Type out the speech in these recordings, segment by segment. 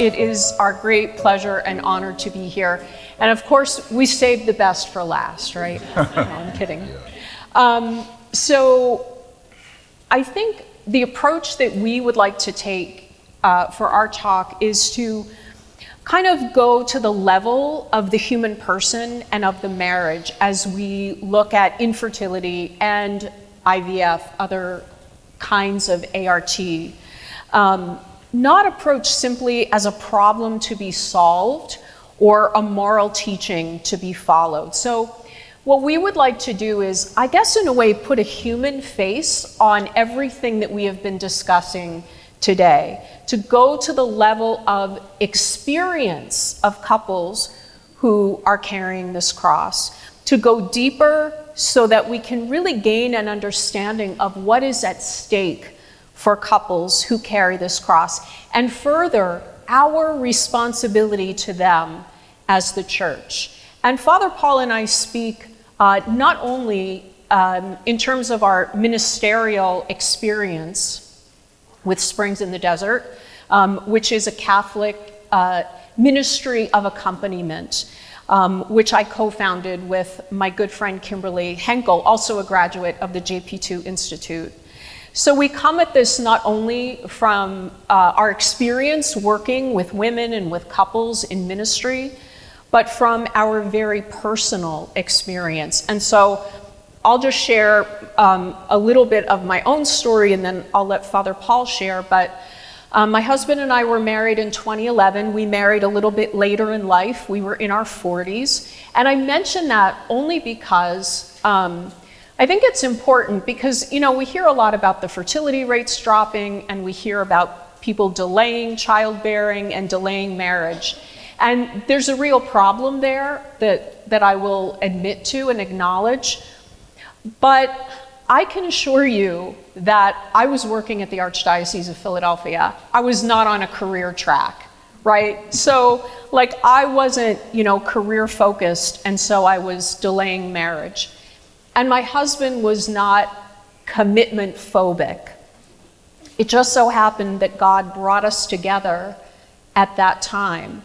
it is our great pleasure and honor to be here. And of course, we saved the best for last, right? No, I'm kidding. So I think the approach that we would like to take for our talk is to kind of go to the level of the human person and of the marriage as we look at infertility and IVF, other kinds of ART. Not approach simply as a problem to be solved or a moral teaching to be followed. So what we would like to do is, I guess in a way, put a human face on everything that we have been discussing today, to go to the level of experience of couples who are carrying this cross, to go deeper so that we can really gain an understanding of what is at stake for couples who carry this cross, and further, our responsibility to them as the church. And Father Paul and I speak not only in terms of our ministerial experience with Springs in the Desert, which is a Catholic ministry of accompaniment, which I co-founded with my good friend Kimberly Henkel, also a graduate of the JP2 Institute. So we come at this not only from our experience working with women and with couples in ministry, but from our very personal experience. And so I'll just share a little bit of my own story, and then I'll let Father Paul share. But my husband and I were married in 2011. We married a little bit later in life. We were in our 40s. And I mention that only because I think it's important because, you know, we hear a lot about the fertility rates dropping, and we hear about people delaying childbearing and delaying marriage. And there's a real problem there that I will admit to and acknowledge. But I can assure you that I was working at the Archdiocese of Philadelphia. I was not on a career track, right? So, like, I wasn't, you know, career focused, and so I was delaying marriage. And my husband was not commitment phobic. It just so happened that God brought us together at that time.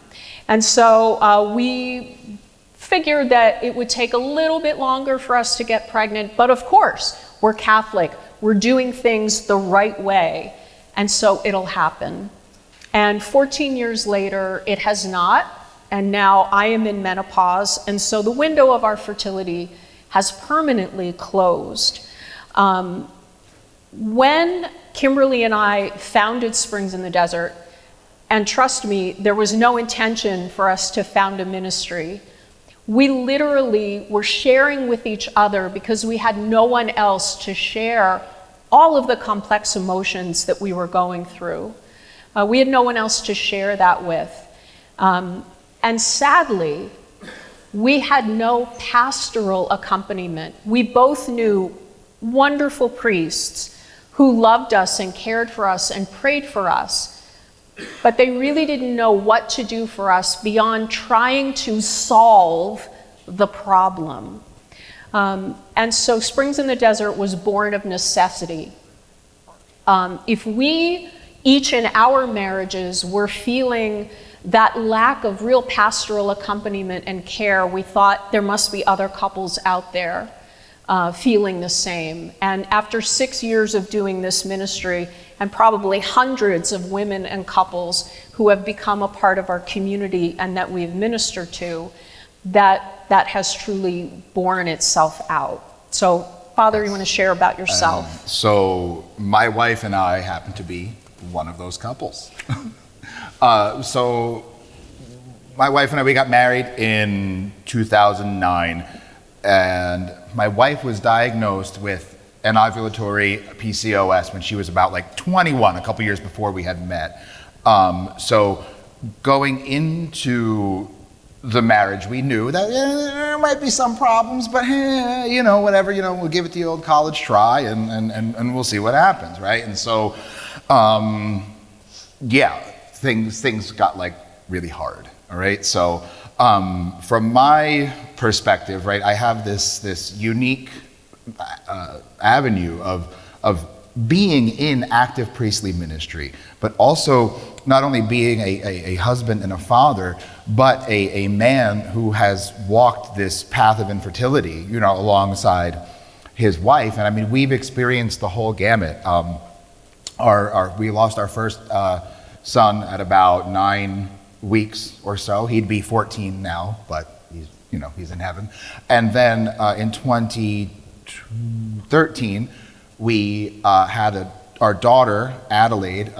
And so we figured that it would take a little bit longer for us to get pregnant, but of course, we're Catholic, we're doing things the right way, and so it'll happen. And 14 years later, it has not, and now I am in menopause, and so the window of our fertility has permanently closed. When Kimberly and I founded Springs in the Desert, and trust me, there was no intention for us to found a ministry. We literally were sharing with each other because we had no one else to share all of the complex emotions that we were going through. We had no one else to share that with. And sadly, we had no pastoral accompaniment. We both knew wonderful priests who loved us and cared for us and prayed for us, but they really didn't know what to do for us beyond trying to solve the problem. And so Springs in the Desert was born of necessity. If we, each in our marriages, were feeling that lack of real pastoral accompaniment and care, we thought there must be other couples out there feeling the same. And after 6 years of doing this ministry, and probably hundreds of women and couples who have become a part of our community and that we've ministered to, that has truly borne itself out. So, Father, you want to share about yourself? So my wife and I happen to be one of those couples. So my wife and I, we got married in 2009, and my wife was diagnosed with an ovulatory PCOS when she was about like 21, a couple years before we had met. So going into the marriage, we knew that there might be some problems, but you know, whatever, you know, we'll give it the old college try and we'll see what happens, right? And so, yeah, things got like really hard, all right? So from my perspective, right, I have this unique avenue of being in active priestly ministry, but also not only being a husband and a father, but a man who has walked this path of infertility, alongside his wife. And I mean, we've experienced the whole gamut. We lost our first son at about 9 weeks or so. He'd be 14 now, but he's in heaven. And then in 2013, we had our daughter, Adelaide.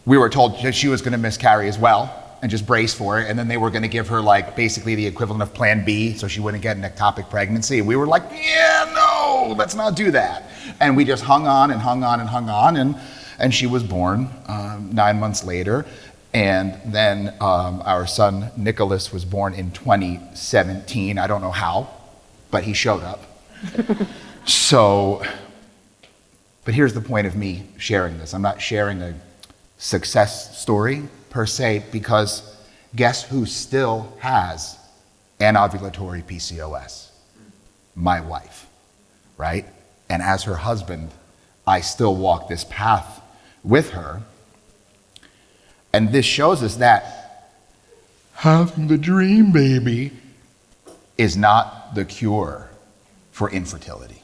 We were told that she was going to miscarry as well, and just brace for it. And then they were going to give her basically the equivalent of Plan B, so she wouldn't get an ectopic pregnancy. And we were like, yeah, no, let's not do that. And we just hung on and hung on and hung on, and she was born 9 months later. And then our son Nicholas was born in 2017. I don't know how, but he showed up. But here's the point of me sharing this. I'm not sharing a success story per se, because guess who still has anovulatory PCOS? My wife, right? And as her husband, I still walk this path with her. And this shows us that having the dream baby is not the cure for infertility.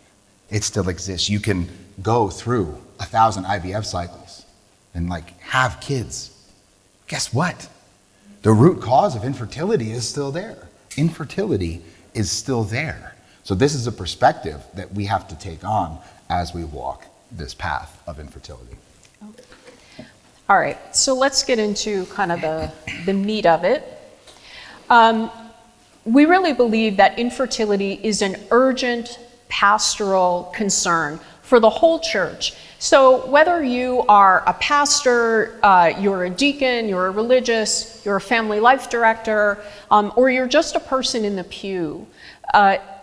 It still exists. You can go through 1,000 IVF cycles and have kids. Guess what? The root cause of infertility is still there. Infertility is still there. So this is a perspective that we have to take on as we walk this path of infertility. All right, so let's get into kind of the meat of it. We really believe that infertility is an urgent pastoral concern for the whole church. So whether you are a pastor, you're a deacon, you're a religious, you're a family life director, or you're just a person in the pew,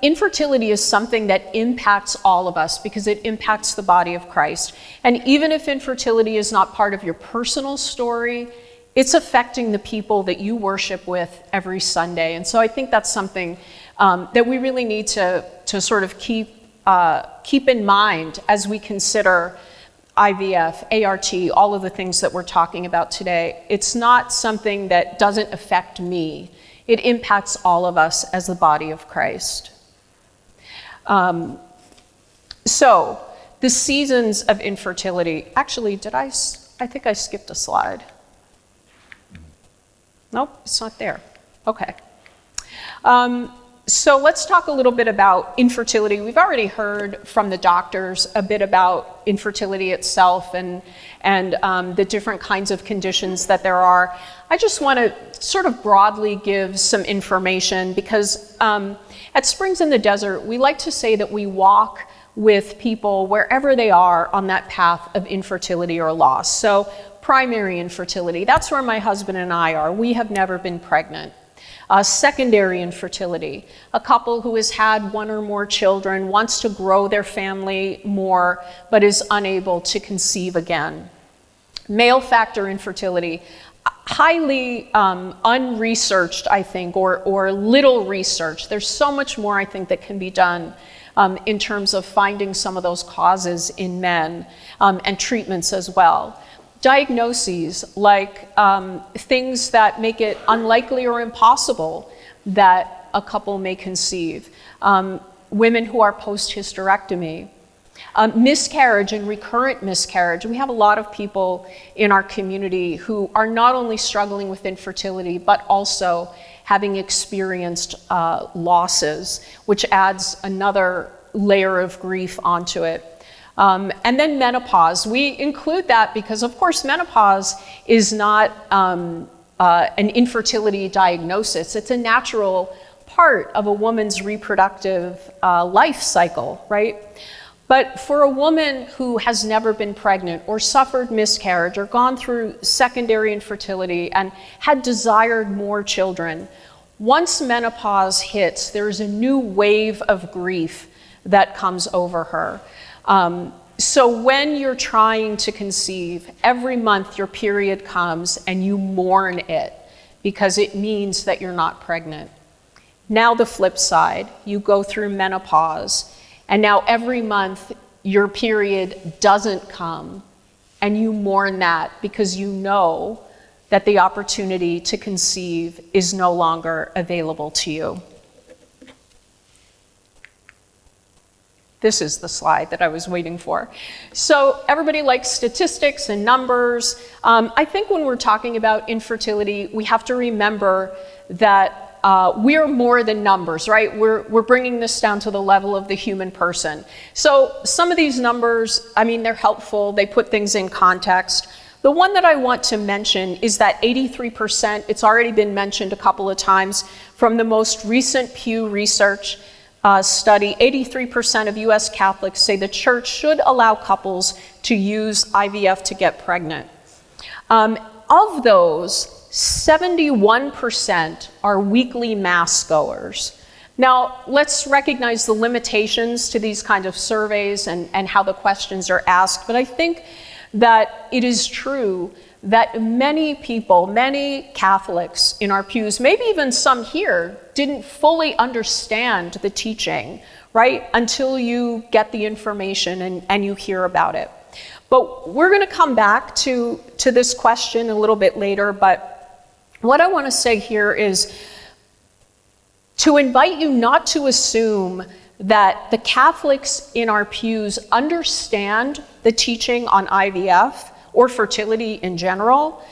infertility is something that impacts all of us because it impacts the body of Christ. And even if infertility is not part of your personal story, it's affecting the people that you worship with every Sunday. And so I think that's something that we really need to sort of keep in mind as we consider IVF, ART, all of the things that we're talking about today. It's not something that doesn't affect me. It impacts all of us as the body of Christ. So the seasons of infertility, actually, I think I skipped a slide. Nope, it's not there. Okay. So let's talk a little bit about infertility. We've already heard from the doctors a bit about infertility itself and the different kinds of conditions that there are. I just want to sort of broadly give some information because at Springs in the Desert, we like to say that we walk with people wherever they are on that path of infertility or loss. So primary infertility, that's where my husband and I are. We have never been pregnant. Secondary infertility, a couple who has had one or more children, wants to grow their family more, but is unable to conceive again. Male factor infertility, highly unresearched, I think, or little research. There's so much more, I think, that can be done in terms of finding some of those causes in men and treatments as well. Diagnoses like things that make it unlikely or impossible that a couple may conceive. Women who are post-hysterectomy. Miscarriage and recurrent miscarriage. We have a lot of people in our community who are not only struggling with infertility, but also having experienced losses, which adds another layer of grief onto it. And then menopause. We include that because, of course, menopause is not an infertility diagnosis. It's a natural part of a woman's reproductive life cycle, right? But for a woman who has never been pregnant or suffered miscarriage or gone through secondary infertility and had desired more children, once menopause hits, there's a new wave of grief that comes over her. So when you're trying to conceive, every month your period comes and you mourn it because it means that you're not pregnant. Now the flip side, you go through menopause, and now every month your period doesn't come, and you mourn that because you know that the opportunity to conceive is no longer available to you. This is the slide that I was waiting for. So everybody likes statistics and numbers. I think when we're talking about infertility, we have to remember that we're more than numbers, right? We're bringing this down to the level of the human person. So some of these numbers, I mean, they're helpful. They put things in context. The one that I want to mention is that 83%, it's already been mentioned a couple of times, from the most recent Pew Research study, 83% of US Catholics say the church should allow couples to use IVF to get pregnant. Of those, 71% are weekly mass goers. Now, let's recognize the limitations to these kinds of surveys and how the questions are asked, but I think that it is true that many people, many Catholics in our pews, maybe even some here, didn't fully understand the teaching, right, until you get the information and you hear about it. But we're going to come back to this question a little bit later, but what I want to say here is to invite you not to assume that the Catholics in our pews understand the teaching on IVF or fertility in general,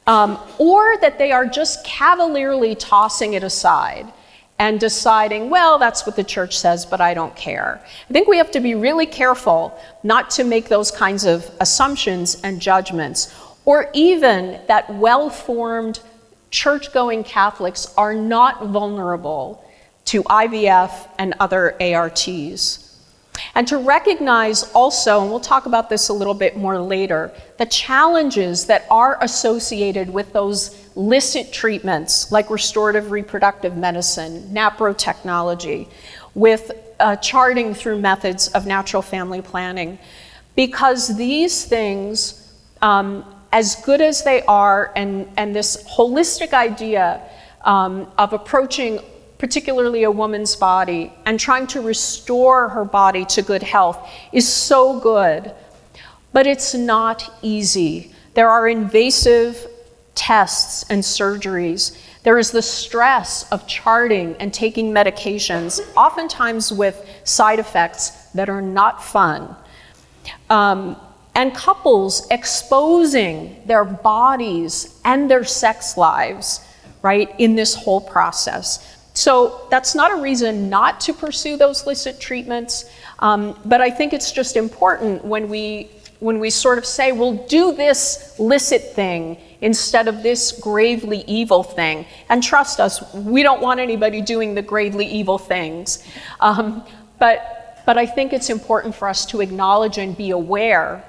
or that they are just cavalierly tossing it aside and deciding, well, that's what the church says, but I don't care. I think we have to be really careful not to make those kinds of assumptions and judgments, or even that well-formed church-going Catholics are not vulnerable to IVF and other ARTs. And to recognize also, and we'll talk about this a little bit more later, the challenges that are associated with those licit treatments like restorative reproductive medicine, naprotechnology, with charting through methods of natural family planning. Because these things, as good as they are, and this holistic idea of approaching particularly a woman's body and trying to restore her body to good health is so good, but it's not easy. There are invasive tests and surgeries. There is the stress of charting and taking medications, oftentimes with side effects that are not fun. And couples exposing their bodies and their sex lives, right, in this whole process. So that's not a reason not to pursue those licit treatments, but I think it's just important when we sort of say, we'll do this licit thing instead of this gravely evil thing. And trust us, we don't want anybody doing the gravely evil things. But I think it's important for us to acknowledge and be aware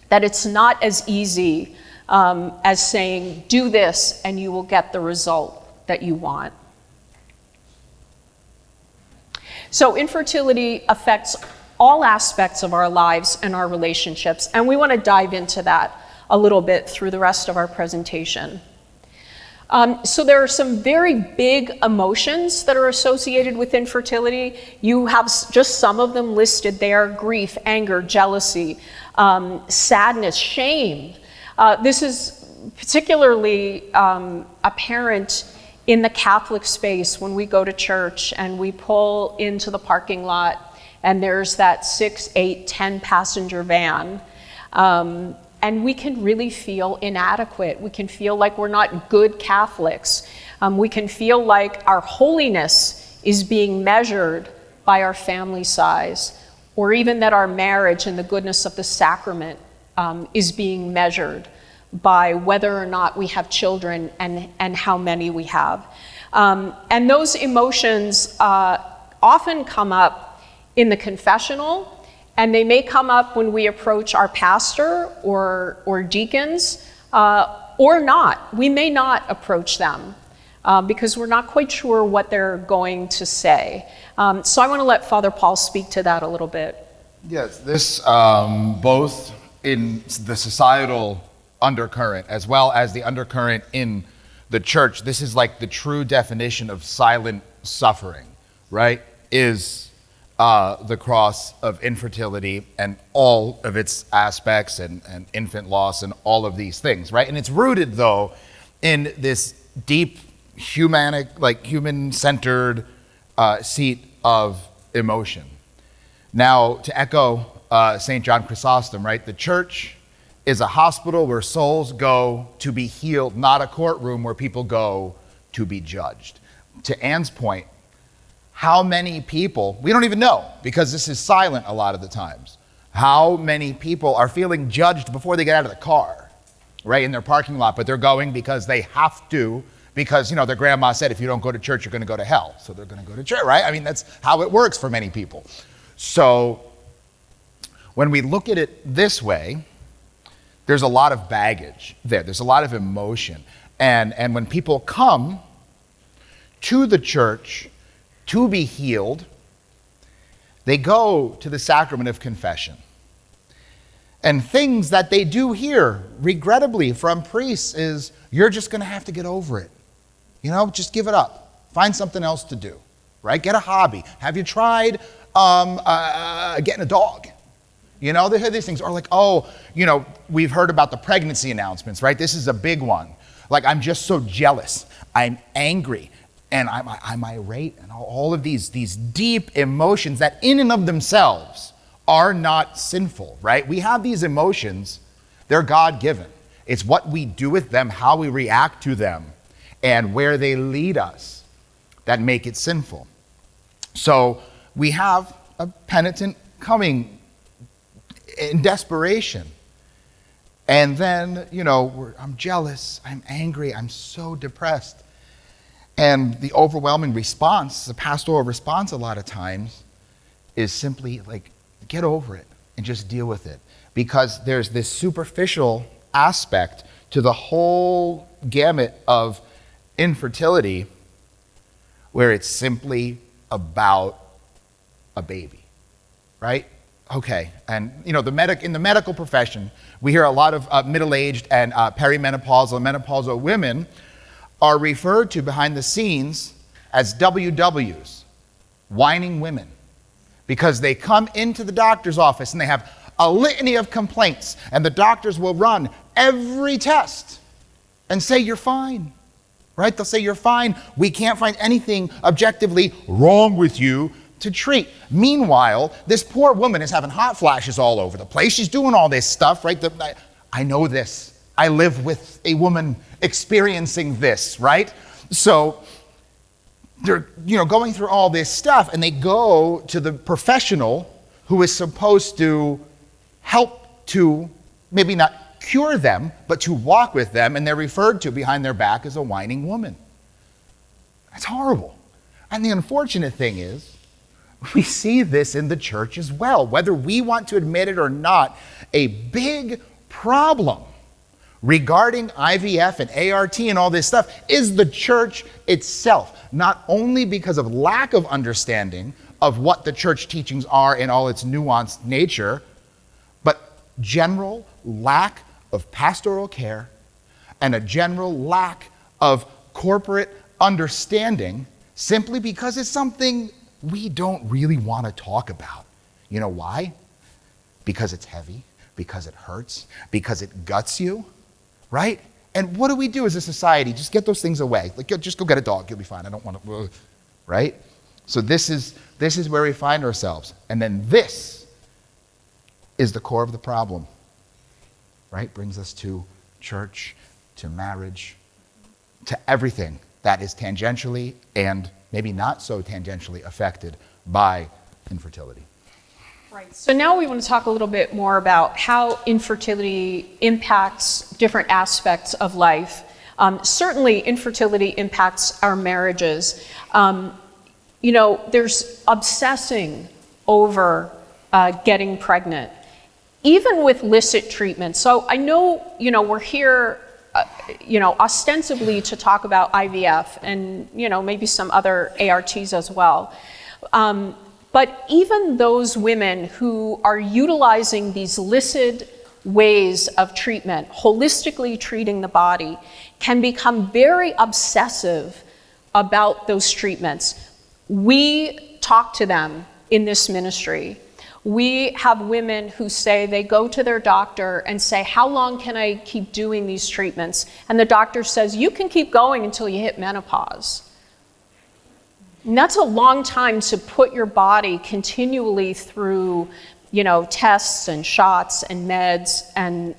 that it's not as easy as saying, do this and you will get the result that you want. So infertility affects all aspects of our lives and our relationships, and we want to dive into that a little bit through the rest of our presentation. So there are some very big emotions that are associated with infertility. You have just some of them listed there: grief, anger, jealousy, sadness, shame. This is particularly apparent in the Catholic space when we go to church and we pull into the parking lot and there's that 6, 8, 10 passenger van. And we can really feel inadequate. We can feel like we're not good Catholics. We can feel like our holiness is being measured by our family size, or even that our marriage and the goodness of the sacrament is being measured by whether or not we have children and how many we have. And those emotions often come up in the confessional, and they may come up when we approach our pastor or deacons, or not. We may not approach them because we're not quite sure what they're going to say. So I want to let Father Paul speak to that a little bit. Yes, this both in the societal undercurrent as well as the undercurrent in the church, this is like the true definition of silent suffering, right? Is the cross of infertility and all of its aspects and infant loss and all of these things, right? And it's rooted, though, in this deep human-centered seat of emotion. Now, to echo St. John Chrysostom, right? The church is a hospital where souls go to be healed, not a courtroom where people go to be judged. To Anne's point, how many people, we don't even know, because this is silent a lot of the times, how many people are feeling judged before they get out of the car, right, in their parking lot, but they're going because they have to, because, their grandma said, if you don't go to church, you're going to go to hell. So they're going to go to church, right? I mean, that's how it works for many people. So when we look at it this way, there's a lot of baggage there. There's a lot of emotion. And when people come to the church to be healed, they go to the sacrament of confession. And things that they do hear, regrettably, from priests is, you're just going to have to get over it. Just give it up. Find something else to do, right? Get a hobby. Have you tried getting a dog? They hear these things. Or like, we've heard about the pregnancy announcements, right? This is a big one. Like, I'm just so jealous. I'm angry. And I'm irate. And all of these deep emotions that in and of themselves are not sinful, right? We have these emotions. They're God-given. It's what we do with them, how we react to them, and where they lead us that make it sinful. So we have a penitent coming in desperation. And then, I'm jealous, I'm angry, I'm so depressed. And the overwhelming response, the pastoral response a lot of times, is simply like, get over it and just deal with it. Because there's this superficial aspect to the whole gamut of infertility where it's simply about a baby, right? Okay, and in the medical profession, we hear a lot of middle-aged and perimenopausal and menopausal women are referred to behind the scenes as WWs, whining women, because they come into the doctor's office and they have a litany of complaints, and the doctors will run every test and say, you're fine, right? They'll say, you're fine. We can't find anything objectively wrong with you to treat. Meanwhile, this poor woman is having hot flashes all over the place. She's doing all this stuff, right? I know this. I live with a woman experiencing this, right? So they're, going through all this stuff, and they go to the professional who is supposed to help to maybe not cure them, but to walk with them, and they're referred to behind their back as a whining woman. That's horrible. And the unfortunate thing is, we see this in the church as well. Whether we want to admit it or not, a big problem regarding IVF and ART and all this stuff is the church itself. Not only because of lack of understanding of what the church teachings are in all its nuanced nature, but general lack of pastoral care and a general lack of corporate understanding, simply because it's something we don't really want to talk about. You know why? Because it's heavy, because it hurts, because it guts you, right? And what do we do as a society? Just get those things away. Like, just go get a dog, you'll be fine. I don't want to, right? So this is where we find ourselves. And then this is the core of the problem, right? Brings us to church, to marriage, to everything that is tangentially and maybe not so tangentially affected by infertility. Right. So now we want to talk a little bit more about how infertility impacts different aspects of life. Certainly, infertility impacts our marriages. There's obsessing over getting pregnant, even with licit treatment. So I know, we're here, ostensibly to talk about IVF and, maybe some other ARTs as well. But even those women who are utilizing these licit ways of treatment, holistically treating the body, can become very obsessive about those treatments. We talk to them in this ministry. We have women who say they go to their doctor and say, how long can I keep doing these treatments? And the doctor says, you can keep going until you hit menopause. And that's a long time to put your body continually through, tests and shots and meds, and,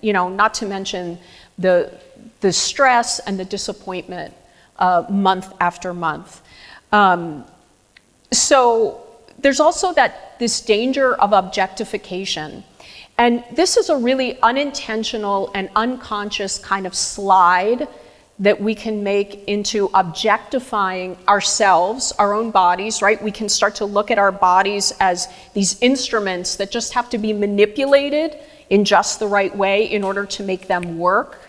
not to mention the stress and the disappointment month after month. So there's also this danger of objectification. And this is a really unintentional and unconscious kind of slide that we can make into objectifying ourselves, our own bodies, right? We can start to look at our bodies as these instruments that just have to be manipulated in just the right way in order to make them work.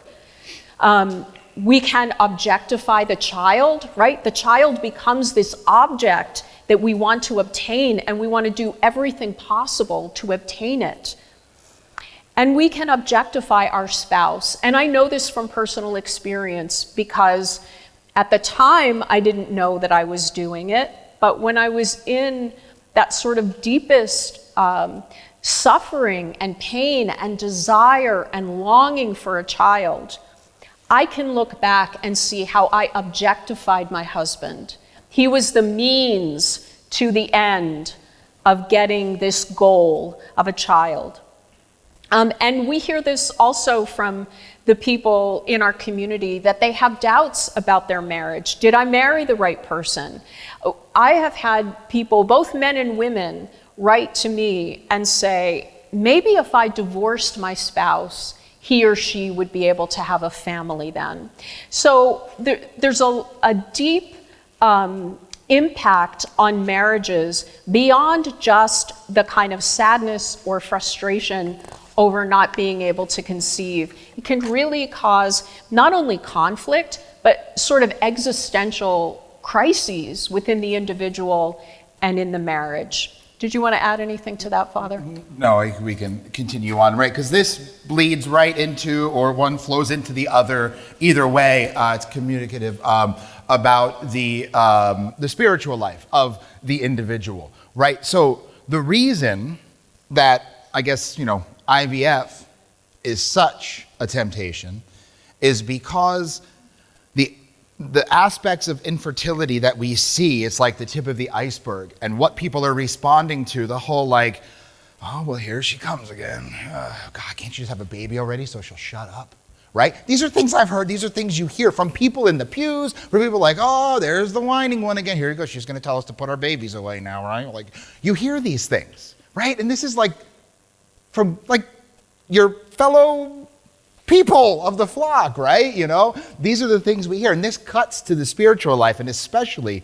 We can objectify the child, right? The child becomes this object that we want to obtain, and we want to do everything possible to obtain it. And we can objectify our spouse. And I know this from personal experience because at the time I didn't know that I was doing it, but when I was in that sort of deepest suffering and pain and desire and longing for a child, I can look back and see how I objectified my husband. He was the means to the end of getting this goal of a child. And we hear this also from the people in our community, that they have doubts about their marriage. Did I marry the right person? I have had people, both men and women, write to me and say, maybe if I divorced my spouse, he or she would be able to have a family then. So there's a deep impact on marriages beyond just the kind of sadness or frustration over not being able to conceive. It can really cause not only conflict, but sort of existential crises within the individual and in the marriage. Did you want to add anything to that, Father? No, we can continue on, right? Because this bleeds right into, or one flows into the other. Either way, it's communicative about the spiritual life of the individual, right? So the reason that, I guess, IVF is such a temptation is because the aspects of infertility that we see, it's like the tip of the iceberg, and what people are responding to, the whole like, oh, well, here she comes again. God, can't you just have a baby already so she'll shut up, right? These are things I've heard. These are things you hear from people in the pews, where people are like, oh, there's the whining one again. Here you go. She's going to tell us to put our babies away now, right? Like, you hear these things, right? And this is like from like your fellow people of the flock, right? These are the things we hear. And this cuts to the spiritual life, and especially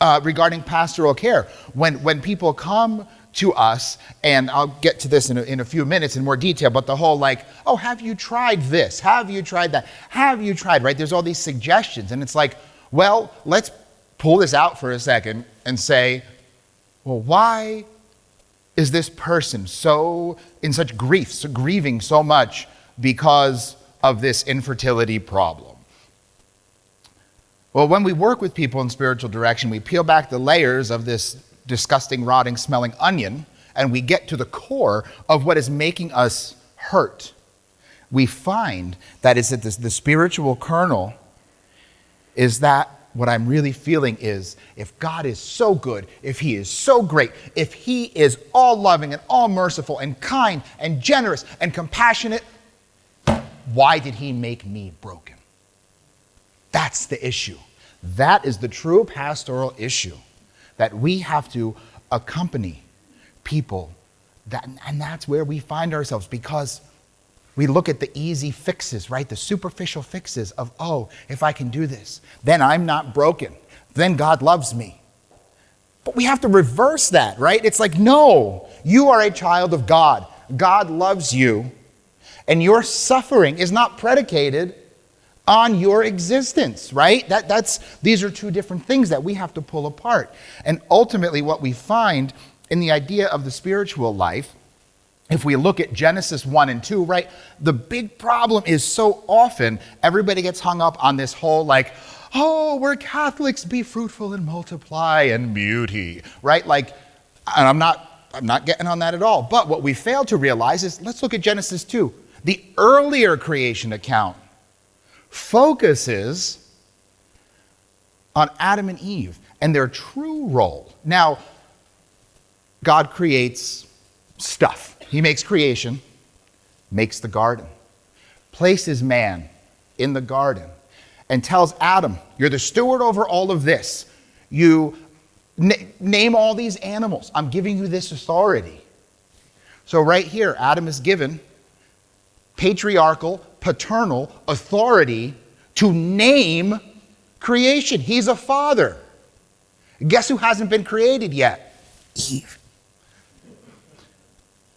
regarding pastoral care. When people come to us, and I'll get to this in a few minutes in more detail, but the whole like, oh, have you tried this? Have you tried that? Have you tried, right? There's all these suggestions, and it's like, well, let's pull this out for a second and say, well, why is this person so in such grief, so grieving so much because of this infertility problem? Well, when we work with people in spiritual direction, we peel back the layers of this disgusting, rotting, smelling onion, and we get to the core of what is making us hurt. We find that is that the spiritual kernel is that what I'm really feeling is, if God is so good, if he is so great, if he is all loving and all merciful and kind and generous and compassionate, why did he make me broken? That's the issue. That is the true pastoral issue, that we have to accompany people. And that's where we find ourselves, because we look at the easy fixes, right? The superficial fixes of, oh, if I can do this, then I'm not broken. Then God loves me. But we have to reverse that, right? It's like, no, you are a child of God. God loves you. And your suffering is not predicated on your existence, right? These are two different things that we have to pull apart. And ultimately what we find in the idea of the spiritual life, if we look at Genesis 1 and 2, right, the big problem is so often everybody gets hung up on this whole like, oh, we're Catholics, be fruitful and multiply and beauty, right? Like, And I'm not getting on that at all. But what we fail to realize is, let's look at Genesis 2. The earlier creation account focuses on Adam and Eve and their true role. Now, God creates stuff. He makes creation, makes the garden, places man in the garden, and tells Adam, you're the steward over all of this. You name all these animals. I'm giving you this authority. So right here, Adam is given patriarchal, paternal authority to name creation. He's a father. Guess who hasn't been created yet? Eve.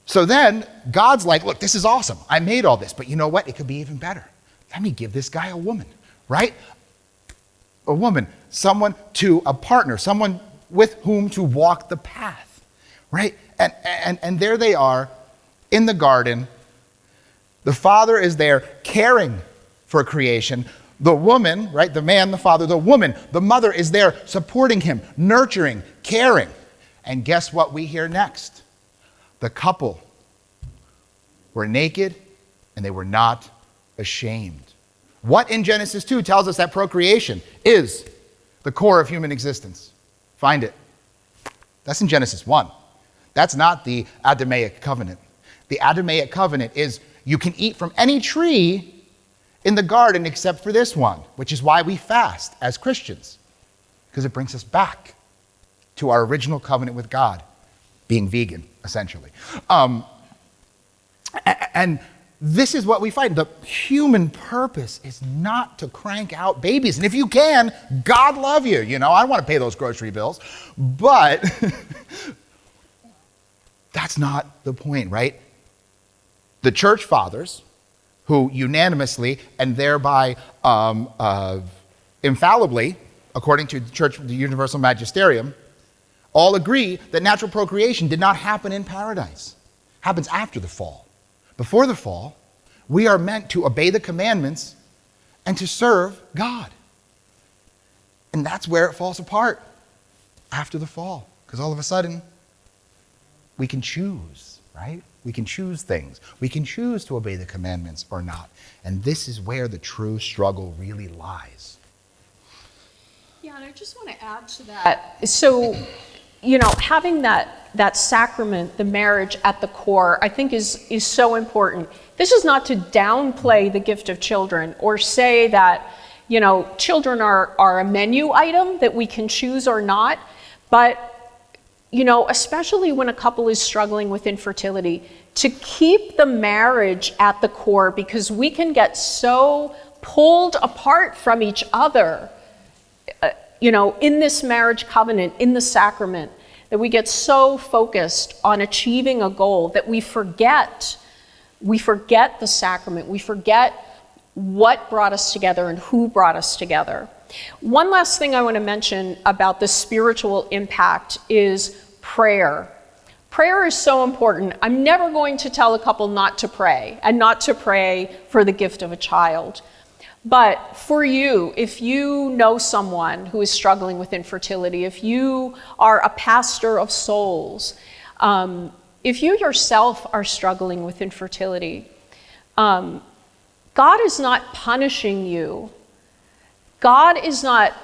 So then God's like, look, this is awesome. I made all this, but you know what? It could be even better. Let me give this guy a woman, right? A woman, someone to a partner, someone with whom to walk the path, right? And there they are in the garden. The father is there caring for creation. The woman, right? The man, the father, the woman, the mother is there supporting him, nurturing, caring. And guess what we hear next? The couple were naked and they were not ashamed. What in Genesis 2 tells us that procreation is the core of human existence? Find it. That's in Genesis 1. That's not the Adamaic covenant. The Adamaic covenant is you can eat from any tree in the garden except for this one, which is why we fast as Christians, because it brings us back to our original covenant with God, being vegan, essentially. And this is what we find. The human purpose is not to crank out babies. And if you can, God love you. You know, I don't want to pay those grocery bills. But that's not the point, right? The church fathers, who unanimously and thereby infallibly, according to the Universal Magisterium, all agree that natural procreation did not happen in paradise. It happens after the fall. Before the fall, we are meant to obey the commandments and to serve God. And that's where it falls apart, after the fall. Because all of a sudden, we can choose, right? We can choose things. We can choose to obey the commandments or not. And this is where the true struggle really lies. Yeah, and I just want to add to that. So, you know, having that sacrament, the marriage at the core, I think is so important. This is not to downplay the gift of children or say that, you know, children are a menu item that we can choose or not. But, you know, especially when a couple is struggling with infertility, to keep the marriage at the core, because we can get so pulled apart from each other, you know, in this marriage covenant, in the sacrament, that we get so focused on achieving a goal that we forget the sacrament. We forget what brought us together and who brought us together. One last thing I want to mention about the spiritual impact is prayer. Prayer is so important. I'm never going to tell a couple not to pray and not to pray for the gift of a child. But for you, if you know someone who is struggling with infertility, if you are a pastor of souls, if you yourself are struggling with infertility, God is not punishing you. God is not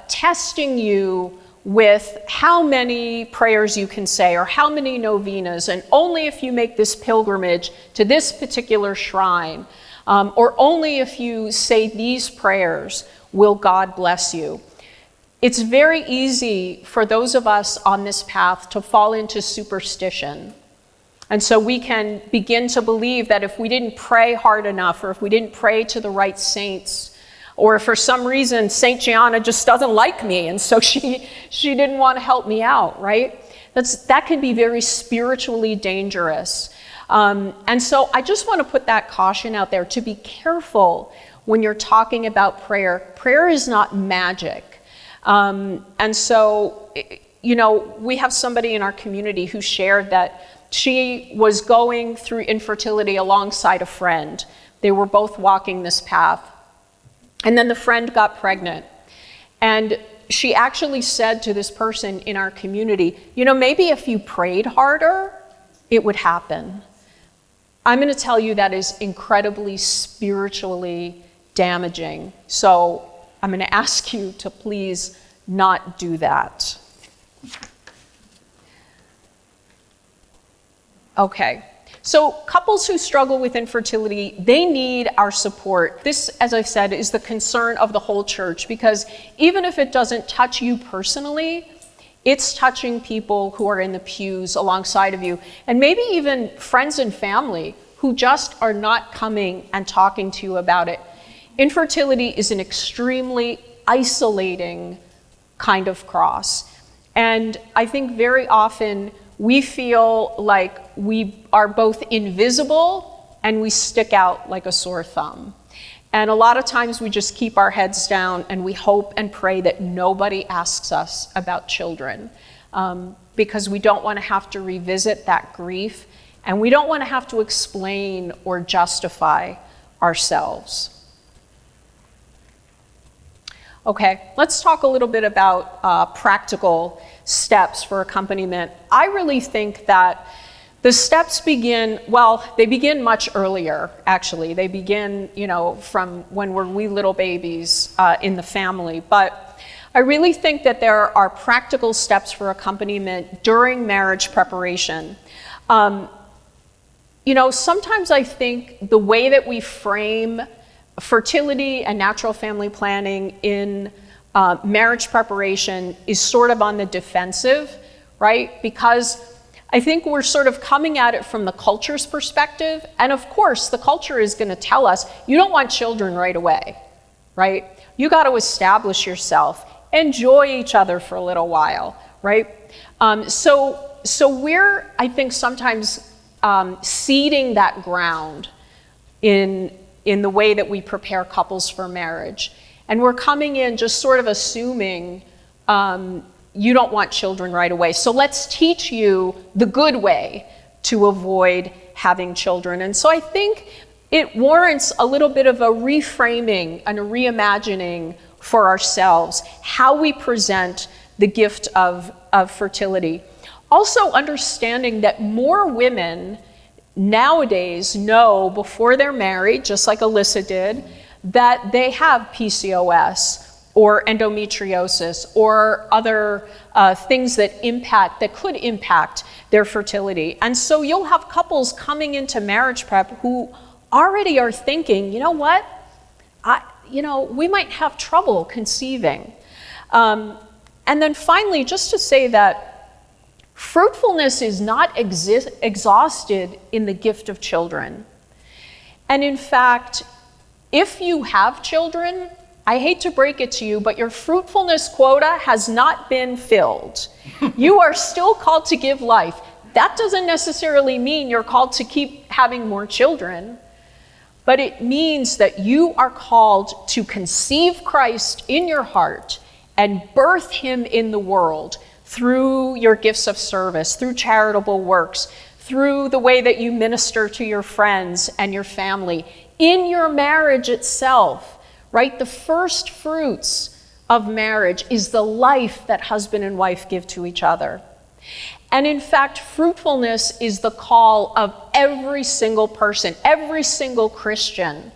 testing you with how many prayers you can say or how many novenas, and only if you make this pilgrimage to this particular shrine, or only if you say these prayers will God bless you. It's very easy for those of us on this path to fall into superstition. And so we can begin to believe that if we didn't pray hard enough, or if we didn't pray to the right saints, or if for some reason Saint Gianna just doesn't like me and so she didn't want to help me out, right? That can be very spiritually dangerous. And so I just want to put that caution out there to be careful when you're talking about prayer. Prayer is not magic. And so, you know, we have somebody in our community who shared that she was going through infertility alongside a friend. They were both walking this path. And then the friend got pregnant. And she actually said to this person in our community, you know, maybe if you prayed harder, it would happen. I'm going to tell you that is incredibly spiritually damaging. So I'm going to ask you to please not do that. Okay. So couples who struggle with infertility, they need our support. This, as I've said, is the concern of the whole church, because even if it doesn't touch you personally, it's touching people who are in the pews alongside of you, and maybe even friends and family who just are not coming and talking to you about it. Infertility is an extremely isolating kind of cross. And I think very often we feel like we are both invisible and we stick out like a sore thumb. And a lot of times we just keep our heads down and we hope and pray that nobody asks us about children, because we don't want to have to revisit that grief, and we don't want to have to explain or justify ourselves. Okay, let's talk a little bit about practical steps for accompaniment. I really think that the steps begin, well, they begin much earlier, actually. They begin, you know, from when we're wee little babies in the family. But I really think that there are practical steps for accompaniment during marriage preparation. You know, sometimes I think the way that we frame fertility and natural family planning in marriage preparation is sort of on the defensive, right? Because I think we're sort of coming at it from the culture's perspective. And of course, the culture is going to tell us, you don't want children right away, right? You got to establish yourself, enjoy each other for a little while, right? So we're, I think, sometimes seeding that ground in the way that we prepare couples for marriage. And we're coming in just sort of assuming you don't want children right away. So let's teach you the good way to avoid having children. And so I think it warrants a little bit of a reframing and a reimagining for ourselves, how we present the gift of fertility. Also understanding that more women nowadays know before they're married, just like Alyssa did, that they have PCOS or endometriosis or other things that could impact their fertility. And so you'll have couples coming into marriage prep who already are thinking, you know what, we might have trouble conceiving. And then finally, just to say that fruitfulness is not exhausted in the gift of children. And in fact, if you have children, I hate to break it to you, but your fruitfulness quota has not been filled. You are still called to give life. That doesn't necessarily mean you're called to keep having more children, but it means that you are called to conceive Christ in your heart and birth him in the world through your gifts of service, through charitable works, through the way that you minister to your friends and your family, in your marriage itself, right? The first fruits of marriage is the life that husband and wife give to each other. And in fact, fruitfulness is the call of every single person, every single Christian,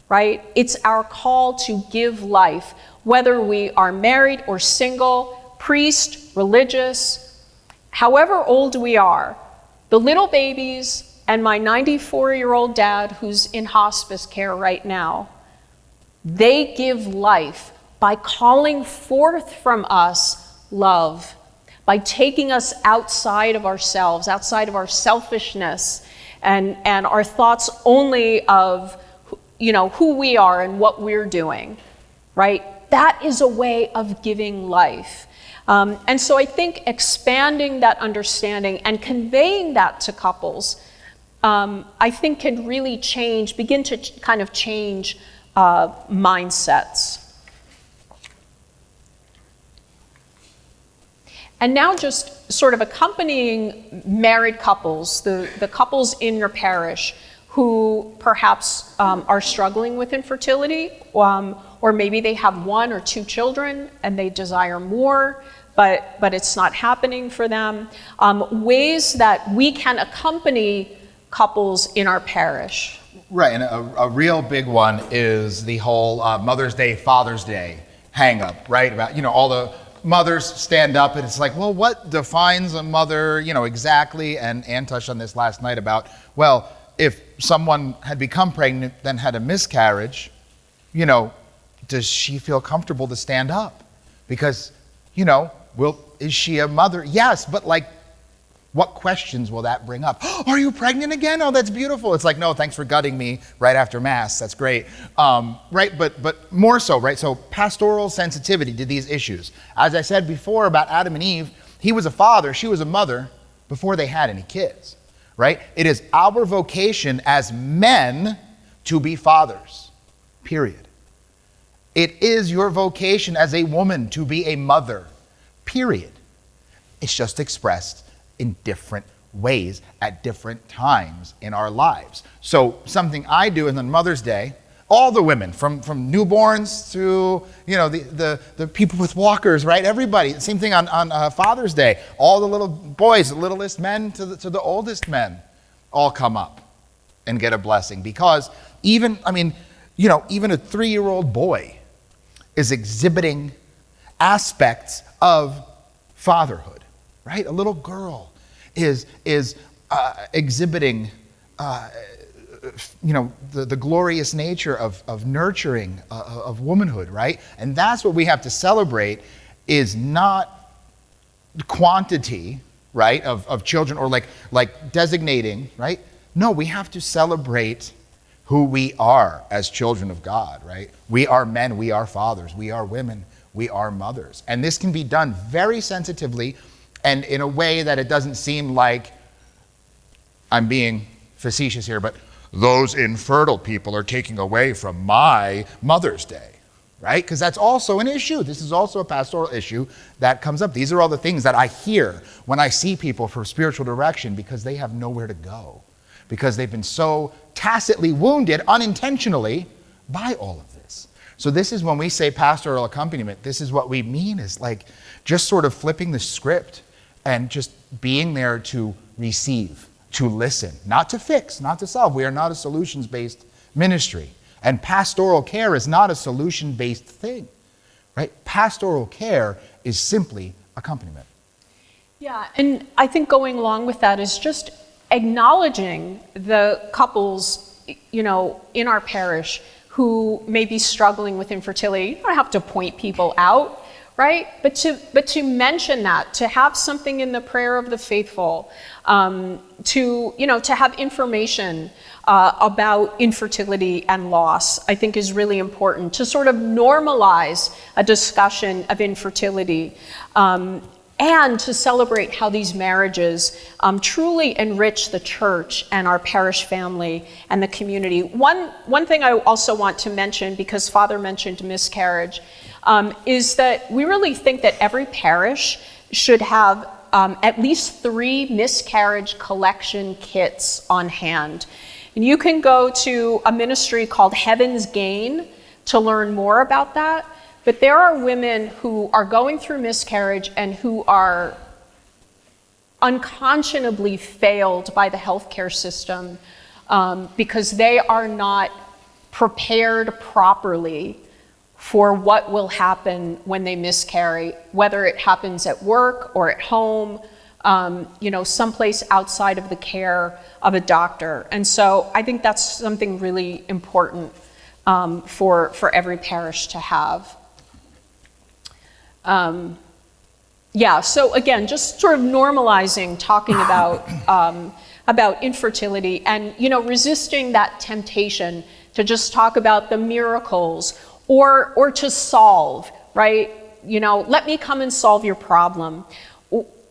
right? It's our call to give life, whether we are married or single, priest, religious, however old we are. The little babies and my 94-year-old dad who's in hospice care right now, they give life by calling forth from us love, by taking us outside of ourselves, outside of our selfishness and our thoughts only of, who we are and what we're doing, right? That is a way of giving life. And so I think expanding that understanding and conveying that to couples, I think can really begin to kind of change mindsets. And now just sort of accompanying married couples, the couples in your parish who perhaps are struggling with infertility, or maybe they have 1 or 2 children and they desire more, but it's not happening for them. Ways that we can accompany couples in our parish. Right, and a real big one is the whole Mother's Day, Father's Day hang-up, right? About, all the mothers stand up and it's like, well, what defines a mother, exactly? And Ann touched on this last night about, well, if someone had become pregnant, then had a miscarriage, does she feel comfortable to stand up? Because, is she a mother? Yes, but what questions will that bring up? Are you pregnant again? Oh, that's beautiful. It's like, no, thanks for gutting me right after Mass. That's great. Right, but more so, right? So pastoral sensitivity to these issues. As I said before about Adam and Eve, he was a father, she was a mother before they had any kids, right? It is our vocation as men to be fathers, period. It is your vocation as a woman to be a mother, period. It's just expressed in different ways at different times in our lives. So something I do on Mother's Day, all the women, from newborns to the people with walkers, right? Everybody. Same thing on Father's Day. All the little boys, the littlest men to the oldest men, all come up and get a blessing. Because even a 3-year-old boy is exhibiting aspects of fatherhood, right? A little girl is exhibiting the glorious nature of nurturing, of womanhood, right? And that's what we have to celebrate, is not quantity, right, of children, or like designating, right? No, we have to celebrate who we are as children of God, right? We are men, we are fathers, we are women, we are mothers. And this can be done very sensitively and in a way that it doesn't seem like, I'm being facetious here, but those infertile people are taking away from my Mother's Day, right? Because that's also an issue. This is also a pastoral issue that comes up. These are all the things that I hear when I see people for spiritual direction, because they have nowhere to go, because they've been so tacitly wounded unintentionally by all of this. So this is when we say pastoral accompaniment, this is what we mean, is just sort of flipping the script and just being there to receive, to listen, not to fix, not to solve. We are not a solutions-based ministry. And pastoral care is not a solution-based thing, right? Pastoral care is simply accompaniment. Yeah, and I think going along with that is just acknowledging the couples, in our parish who may be struggling with infertility. You don't have to point people out, right? But to mention that, to have something in the prayer of the faithful, to have information about infertility and loss, I think is really important, to sort of normalize a discussion of infertility, and to celebrate how these marriages truly enrich the church and our parish family and the community. One thing I also want to mention, because Father mentioned miscarriage, is that we really think that every parish should have at least 3 miscarriage collection kits on hand. And you can go to a ministry called Heaven's Gain to learn more about that. But there are women who are going through miscarriage and who are unconscionably failed by the healthcare system because they are not prepared properly for what will happen when they miscarry, whether it happens at work or at home, someplace outside of the care of a doctor. And so I think that's something really important for every parish to have. So again, just sort of normalizing talking about infertility and, resisting that temptation to just talk about the miracles or to solve, right? Let me come and solve your problem.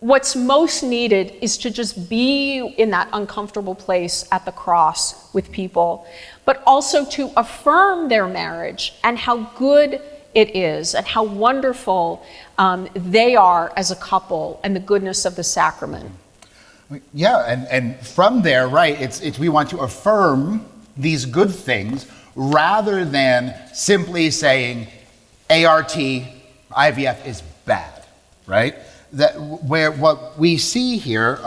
What's most needed is to just be in that uncomfortable place at the cross with people, but also to affirm their marriage and how good it is and how wonderful they are as a couple and the goodness of the sacrament. Yeah, and from there, right, it's we want to affirm these good things rather than simply saying ART, IVF is bad, right? Where what we see here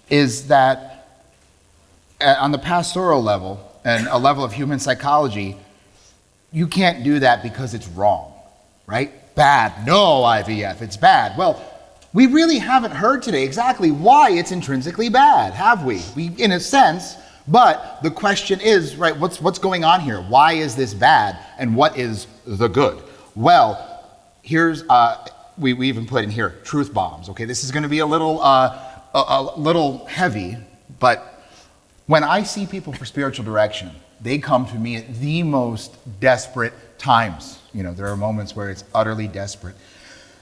is that on the pastoral level and a level of human psychology, you can't do that because it's wrong, right? Bad, no IVF, it's bad. Well, we really haven't heard today exactly why it's intrinsically bad, have we? We, in a sense, but the question is, right, what's going on here? Why is this bad, and what is the good? Well, here's, we even put in here, truth bombs, okay? This is gonna be a little heavy, but when I see people for spiritual direction, they come to me at the most desperate times. You know, there are moments where it's utterly desperate.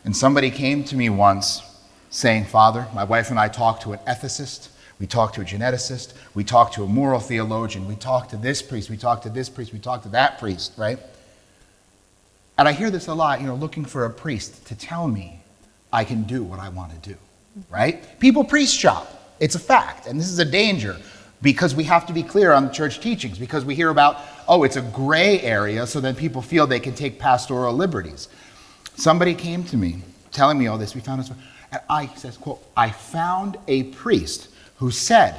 And somebody came to me once saying, Father, my wife and I talked to an ethicist, we talked to a geneticist, we talked to a moral theologian, we talked to this priest, we talked to this priest, we talked to that priest, right? And I hear this a lot, you know, looking for a priest to tell me I can do what I want to do, right? People priest shop. It's a fact. And this is a danger because we have to be clear on the church teachings, because we hear about, oh, it's a gray area, so then people feel they can take pastoral liberties. Somebody came to me telling me all this. We found this, and I says, quote, I found a priest who said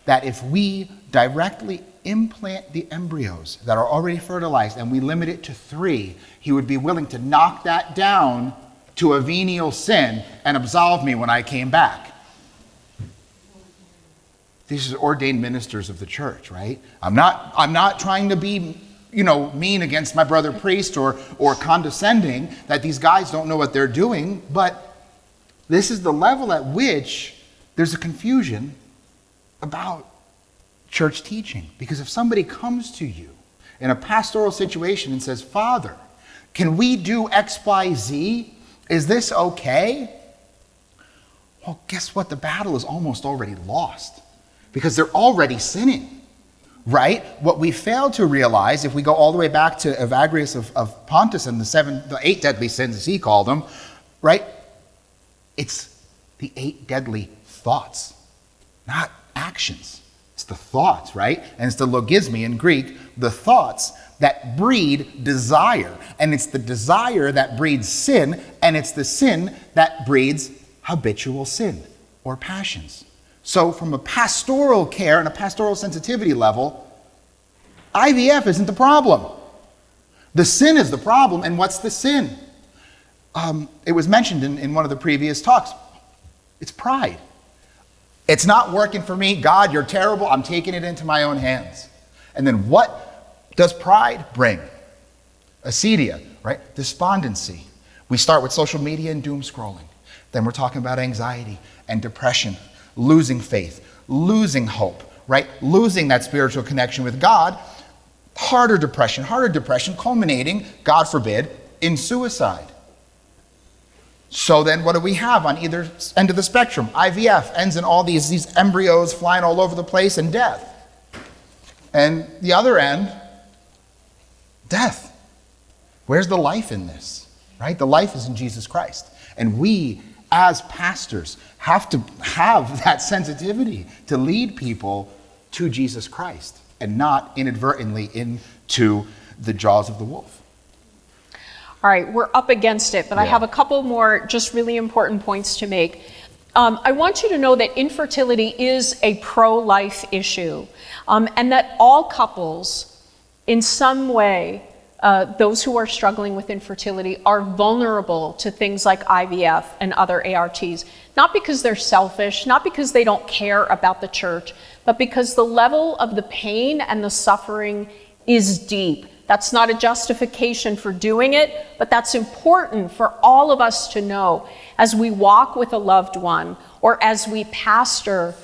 that if we directly implant the embryos that are already fertilized and we limit it to 3, he would be willing to knock that down to a venial sin and absolve me when I came back. These are ordained ministers of the church, right? I'm not trying to be, you know, mean against my brother priest or condescending that these guys don't know what they're doing, but this is the level at which there's a confusion about church teaching. Because if somebody comes to you in a pastoral situation and says, Father, can we do X, Y, Z? Is this okay? Well, guess what? The battle is almost already lost because they're already sinning. Right? What we fail to realize, if we go all the way back to Evagrius of Pontus and the 8 deadly sins, as he called them, right? It's the 8 deadly thoughts, not actions. It's the thoughts, right? And it's the logismi in Greek, the thoughts that breed desire. And it's the desire that breeds sin, and it's the sin that breeds habitual sin or passions. So from a pastoral care and a pastoral sensitivity level, IVF isn't the problem. The sin is the problem, and what's the sin? It was mentioned in one of the previous talks. It's pride. It's not working for me. God, you're terrible. I'm taking it into my own hands. And then what does pride bring? Acedia, right? Despondency. We start with social media and doom scrolling. Then we're talking about anxiety and depression. Losing faith, losing hope, right? Losing that spiritual connection with God. Harder depression culminating, God forbid, in suicide. So then what do we have on either end of the spectrum? IVF ends in all these embryos flying all over the place and death. And the other end, death. Where's the life in this, right? The life is in Jesus Christ. And we, as pastors, have to have that sensitivity to lead people to Jesus Christ and not inadvertently into the jaws of the wolf. All right, we're up against it, but I have a couple more just really important points to make. I want you to know that infertility is a pro-life issue, and that all couples, in some way, those who are struggling with infertility are vulnerable to things like IVF and other ARTs, not because they're selfish, not because they don't care about the church, but because the level of the pain and the suffering is deep. That's not a justification for doing it, but that's important for all of us to know as we walk with a loved one or as we pastor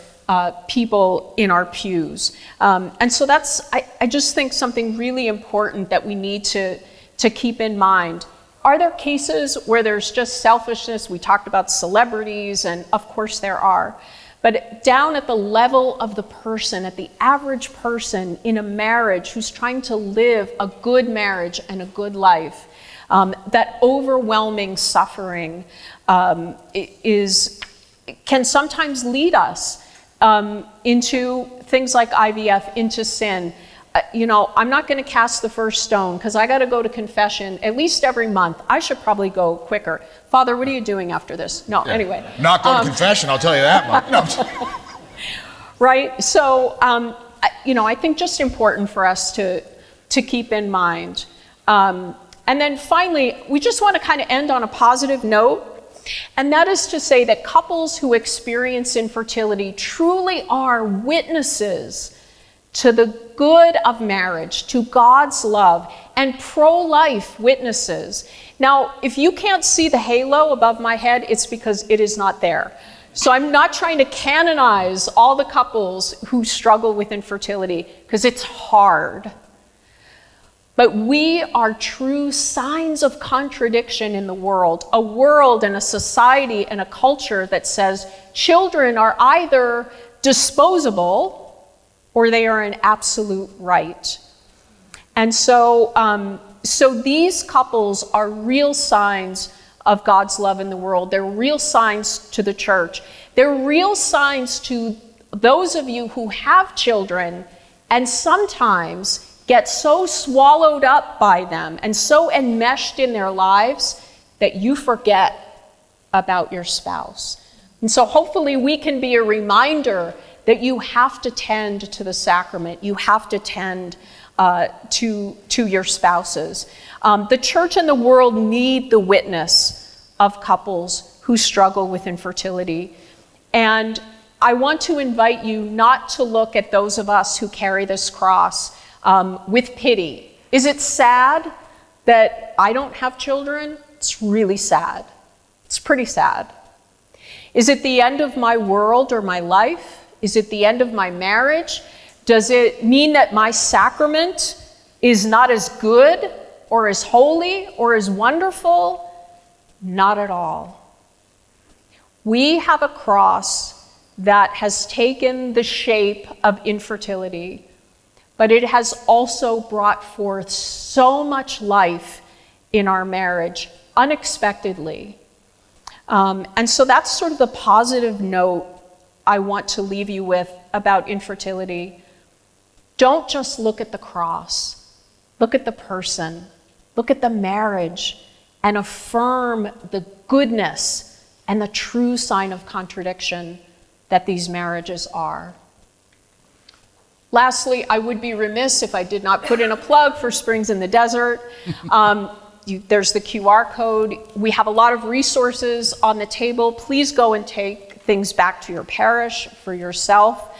people in our pews. And so that's, I just think, something really important that we need to keep in mind. Are there cases where there's just selfishness? We talked about celebrities, and of course there are. But down at the level of the person, at the average person in a marriage who's trying to live a good marriage and a good life, that overwhelming suffering can sometimes lead us into things like IVF, into sin. I'm not going to cast the first stone because I got to go to confession at least every month. I should probably go quicker. Father, what are you doing after this? No, anyway. Not going to confession, I'll tell you that much. No. Right? So, I think just important for us to keep in mind. And then finally, we just want to kind of end on a positive note. And that is to say that couples who experience infertility truly are witnesses to the good of marriage, to God's love, and pro-life witnesses. Now, if you can't see the halo above my head, it's because it is not there. So I'm not trying to canonize all the couples who struggle with infertility, because it's hard. But we are true signs of contradiction in the world, a world and a society and a culture that says children are either disposable or they are an absolute right. And so these couples are real signs of God's love in the world. They're real signs to the church. They're real signs to those of you who have children and sometimes get so swallowed up by them and so enmeshed in their lives that you forget about your spouse. And so hopefully we can be a reminder that you have to tend to the sacrament. You have to tend to your spouses. The church and the world need the witness of couples who struggle with infertility. And I want to invite you not to look at those of us who carry this cross with pity. Is it sad that I don't have children? It's really sad. It's pretty sad. Is it the end of my world or my life? Is it the end of my marriage? Does it mean that my sacrament is not as good or as holy or as wonderful? Not at all. We have a cross that has taken the shape of infertility, but it has also brought forth so much life in our marriage unexpectedly. And so that's sort of the positive note I want to leave you with about infertility. Don't just look at the cross. Look at the person. Look at the marriage and affirm the goodness and the true sign of contradiction that these marriages are. Lastly, I would be remiss if I did not put in a plug for Springs in the Desert. There's the QR code. We have a lot of resources on the table. Please go and take things back to your parish for yourself.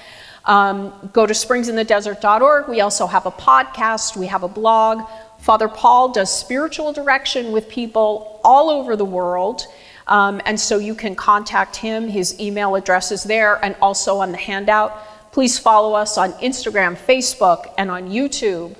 Go to springsinthedesert.org. We also have a podcast. We have a blog. Father Paul does spiritual direction with people all over the world. And so you can contact him. His email address is there and also on the handout. Please follow us on Instagram, Facebook, and on YouTube.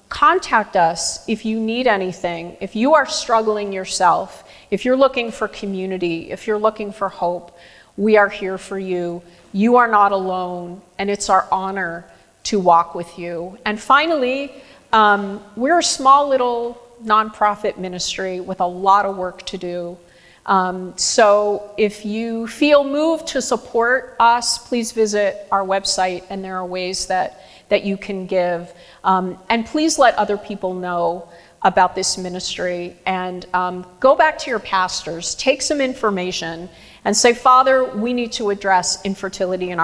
Contact us if you need anything. If you are struggling yourself, if you're looking for community, if you're looking for hope, we are here for you. You are not alone, and it's our honor to walk with you. And finally, we're a small little nonprofit ministry with a lot of work to do. So if you feel moved to support us, please visit our website, and there are ways that you can give. And please let other people know about this ministry, and go back to your pastors, take some information, and say, Father, we need to address infertility in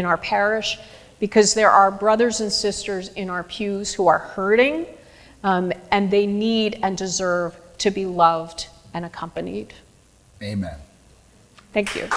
our parish, because there are brothers and sisters in our pews who are hurting, and they need and deserve to be loved and accompanied. Amen. Thank you.